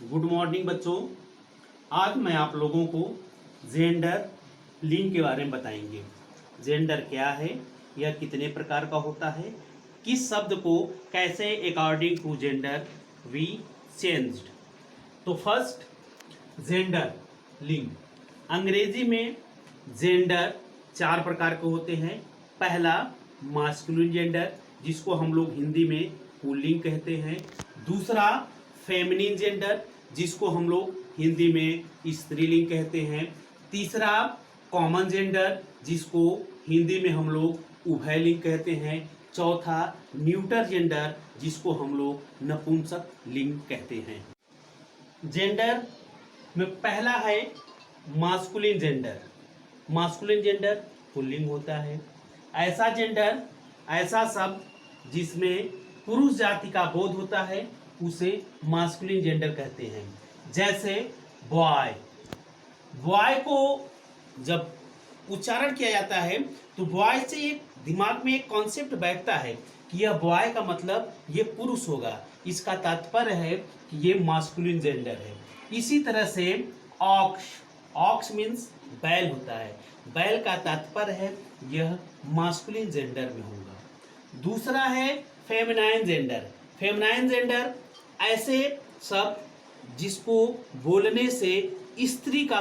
Good morning बच्चों। आज मैं आप लोगों को जेंडर लिंग के बारे में बताएंगे। जेंडर क्या है, यह कितने प्रकार का होता है, किस शब्द को कैसे according to gender we changed. तो फर्स्ट जेंडर लिंग। अंग्रेजी में जेंडर 4 प्रकार के होते हैं। पहला मास्कुलिन जेंडर, जिसको हम लोग हिंदी में पुल्लिंग कहते हैं। दूसरा फेमिनिन जेंडर, जिसको हम लोग हिंदी में स्त्रीलिंग कहते हैं। तीसरा कॉमन जेंडर, जिसको हिंदी में हम लोग उभयलिंग कहते हैं। चौथा न्यूटर जेंडर, जिसको हम लोग नपुंसक लिंग कहते हैं। जेंडर में पहला है masculine gender. Masculine pulling pulling होता है। ऐसा जेंडर, ऐसा शब्द जिसमें पुरुष जाति का बोध होता है, उसे मास्कुलिन जेंडर कहते हैं। जैसे बॉय। बॉय को जब उच्चारण किया जाता है तो बॉय से एक दिमाग में एक कॉन्सेप्ट बैठता है कि यह बॉय का मतलब ये पुरुष होगा। इसका तात्पर्य है कि ये मास्कुलिन जेंडर है। इसी तरह से ऑक्स। ऑक्स मीन्स बैल होता है। बैल का तात्पर्य है यह मास्कुलिन जेंडर में होगा। दूसरा है फेमिनाइन जेंडर। फेमिनाइन जेंडर ऐसे शब्द जिसको बोलने से स्त्री का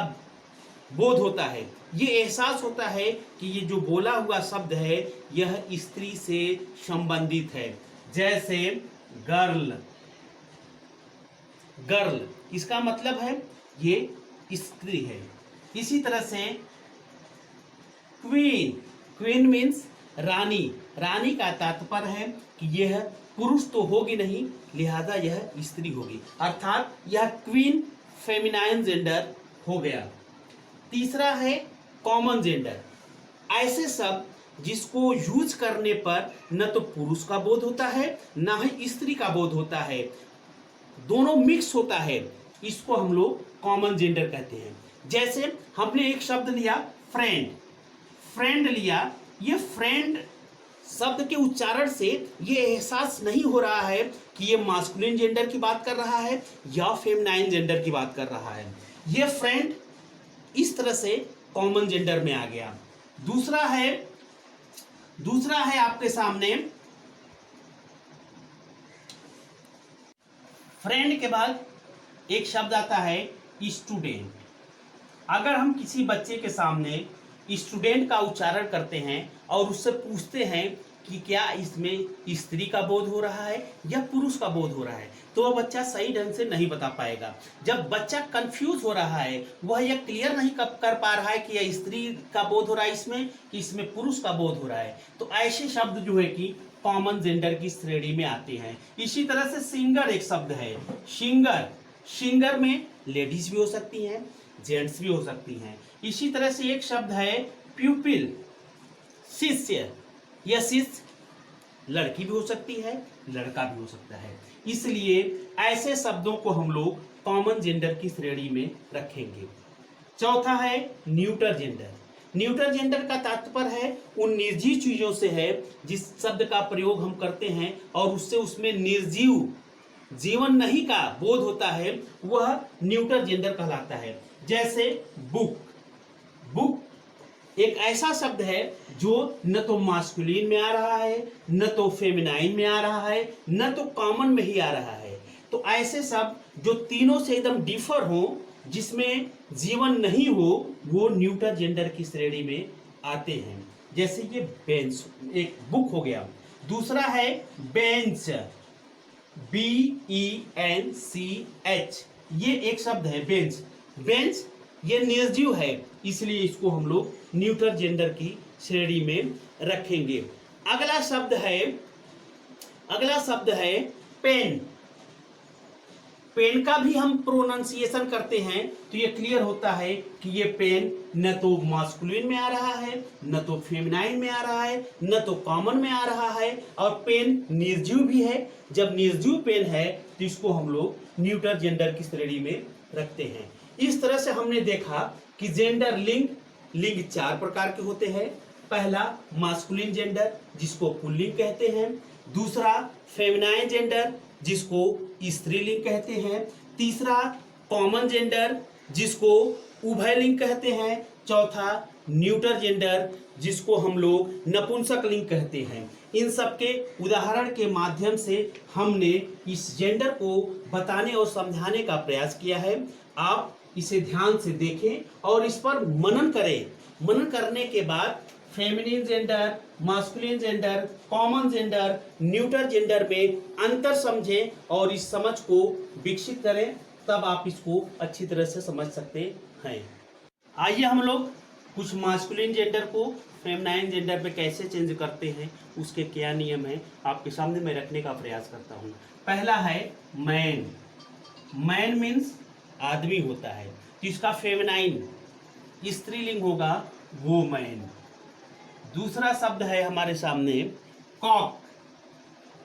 बोध होता है, ये एहसास होता है कि ये जो बोला हुआ शब्द है यह स्त्री से संबंधित है। जैसे गर्ल। गर्ल इसका मतलब है ये स्त्री है। इसी तरह से क्वीन। क्वीन मीन्स रानी। रानी का तात्पर्य है कि यह पुरुष तो होगी नहीं, लिहाजा यह स्त्री होगी, अर्थात यह क्वीन फेमिनाइन जेंडर हो गया। तीसरा है कॉमन जेंडर। ऐसे शब्द जिसको यूज करने पर न तो पुरुष का बोध होता है न ही स्त्री का बोध होता है, दोनों मिक्स होता है, इसको हम लोग कॉमन जेंडर कहते हैं। जैसे हमने एक शब्द लिया फ्रेंड। फ्रेंड लिया, ये फ्रेंड शब्द के उच्चारण से ये एहसास नहीं हो रहा है कि ये मास्कुलिन जेंडर की बात कर रहा है या फेमिनाइन जेंडर की बात कर रहा है। ये फ्रेंड इस तरह से कॉमन जेंडर में आ गया। दूसरा है आपके सामने फ्रेंड के बाद एक शब्द आता है स्टूडेंट। अगर हम किसी बच्चे के सामने स्टूडेंट का उच्चारण करते हैं और उससे पूछते हैं कि क्या इसमें स्त्री का बोध हो रहा है या पुरुष का बोध हो रहा है, तो वह बच्चा सही ढंग से नहीं बता पाएगा। जब बच्चा कंफ्यूज हो रहा है, वह यह क्लियर नहीं कर पा रहा है कि यह स्त्री का बोध हो रहा है इसमें कि इसमें पुरुष का बोध हो रहा है, तो ऐसे शब्द जो है कि कॉमन जेंडर की श्रेणी में आते हैं। इसी तरह से सिंगर एक शब्द है। सिंगर। सिंगर में लेडीज भी हो सकती हैं, जेंट्स भी हो सकती हैं। इसी तरह से एक शब्द है प्यूपिल, शिष्य। यह शिष्य लड़की भी हो सकती है, लड़का भी हो सकता है। इसलिए ऐसे शब्दों को हम लोग कॉमन जेंडर की श्रेणी में रखेंगे। चौथा है न्यूटर जेंडर। न्यूटर जेंडर का तात्पर्य है उन निर्जीव चीजों से है जिस शब्द का प्रयोग हम करते हैं और उससे उसमें निर्जीव जीवन नहीं का बोध होता है, वह न्यूटर जेंडर कहलाता है। जैसे बुक। बुक एक ऐसा शब्द है जो न तो मास्कुलिन में आ रहा है, न तो फेमिनाइन में आ रहा है, न तो कॉमन में ही आ रहा है। तो ऐसे शब्द जो तीनों से एकदम डिफर हो, जिसमें जीवन नहीं हो, वो न्यूटर जेंडर की श्रेणी में आते हैं। जैसे ये बेंच एक बुक हो गया। दूसरा है बेंच, BENCH। ये एक शब्द है बेंच। बेंच ये निर्जीव है, इसलिए इसको हम लोग न्यूटर जेंडर की श्रेणी में रखेंगे। अगला शब्द है पेन। पेन का भी हम प्रोनाउंसिएशन करते हैं तो ये क्लियर होता है कि ये पेन न तो मास्कुलिन में आ रहा है, न तो फेमिनाइन में आ रहा है, न तो कॉमन में आ रहा है, और पेन निर्जीव भी है। जब निर्जीव पेन है तो इसको हम लोग न्यूटर जेंडर की श्रेणी में रखते हैं। इस तरह से हमने देखा कि जेंडर लिंग 4 प्रकार के होते हैं। पहला मास्कुलिन जेंडर, जिसको पुल्लिंग कहते हैं। दूसरा फेमिनाइन जेंडर, जिसको स्त्रीलिंग कहते हैं। तीसरा कॉमन जेंडर, जिसको उभयलिंग कहते हैं। चौथा न्यूटर जेंडर, जिसको हम लोग नपुंसक लिंग कहते हैं। इन सब के उदाहरण के माध्यम से हमने इस जेंडर को बताने और समझाने का प्रयास किया है। आप इसे ध्यान से देखें और इस पर मनन करें। मनन करने के बाद feminine gender, masculine gender, common gender, neuter gender में अंतर समझें और इस समझ को विकसित करें, तब आप इसको अच्छी तरह से समझ सकते हैं। आइए हम लोग कुछ मास्कुलिन जेंडर को फेमिनाइन जेंडर में कैसे चेंज करते हैं, उसके क्या नियम हैं, आपके सामने मैं रखने का प्रयास करता हूँ। पहला है मैन। मैन मीन्स आदमी होता है, तो इसका फेमिनाइन स्त्रीलिंग होगा वो मैन। दूसरा शब्द है हमारे सामने कॉक।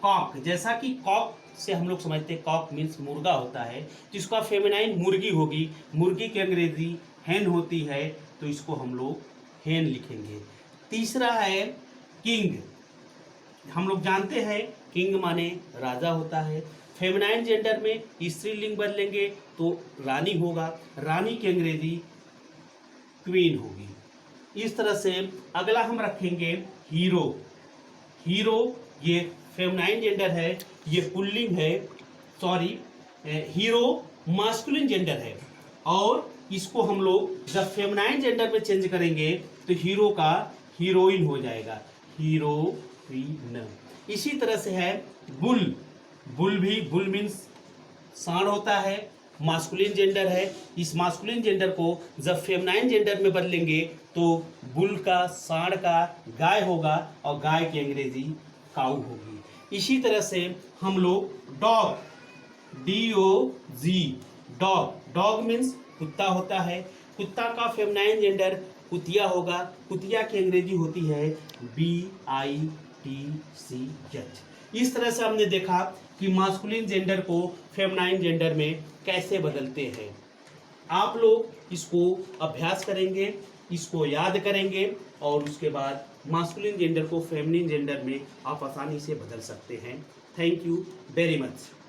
कॉक, जैसा कि कॉक से हम लोग समझते हैं कॉक मीन्स मुर्गा होता है, तो इसका फेमिनाइन मुर्गी होगी। मुर्गी की अंग्रेजी हैन होती है, तो इसको हम लोग हैन लिखेंगे। तीसरा है किंग। हम लोग जानते हैं किंग माने राजा होता है। फेमिनाइन जेंडर में स्त्रीलिंग बदलेंगे तो रानी होगा, रानी की अंग्रेजी क्वीन होगी। इस तरह से अगला हम रखेंगे हीरो। हीरो ये फेमिनाइन जेंडर है, ये पुल्लिंग है, सॉरी हीरो मास्कुलिन जेंडर है, और इसको हम लोग जब फेमिनाइन जेंडर में चेंज करेंगे तो हीरो का हीरोइन हो जाएगा, हीरोइन। इसी तरह से है बुल। बुल भी, बुल मीन्स सांड होता है, मास्कुलिन जेंडर है। इस मास्कुलिन जेंडर को जब फेमिनाइन जेंडर में बदलेंगे तो बुल का, सांड का गाय होगा, और गाय की अंग्रेजी काऊ होगी। इसी तरह से हम लोग dog, DOG, dog. Dog means कुत्ता होता है, कुत्ता का फेमिनाइन जेंडर कुतिया होगा, कुतिया की अंग्रेजी होती है BITCH। इस तरह से हमने देखा कि मास्कुलिन जेंडर को फेमिनाइन जेंडर में कैसे बदलते हैं। आप लोग इसको अभ्यास करेंगे, इसको याद करेंगे, और उसके बाद मास्कुलिन जेंडर को फेमिनिन जेंडर में आप आसानी से बदल सकते हैं। Thank you very much.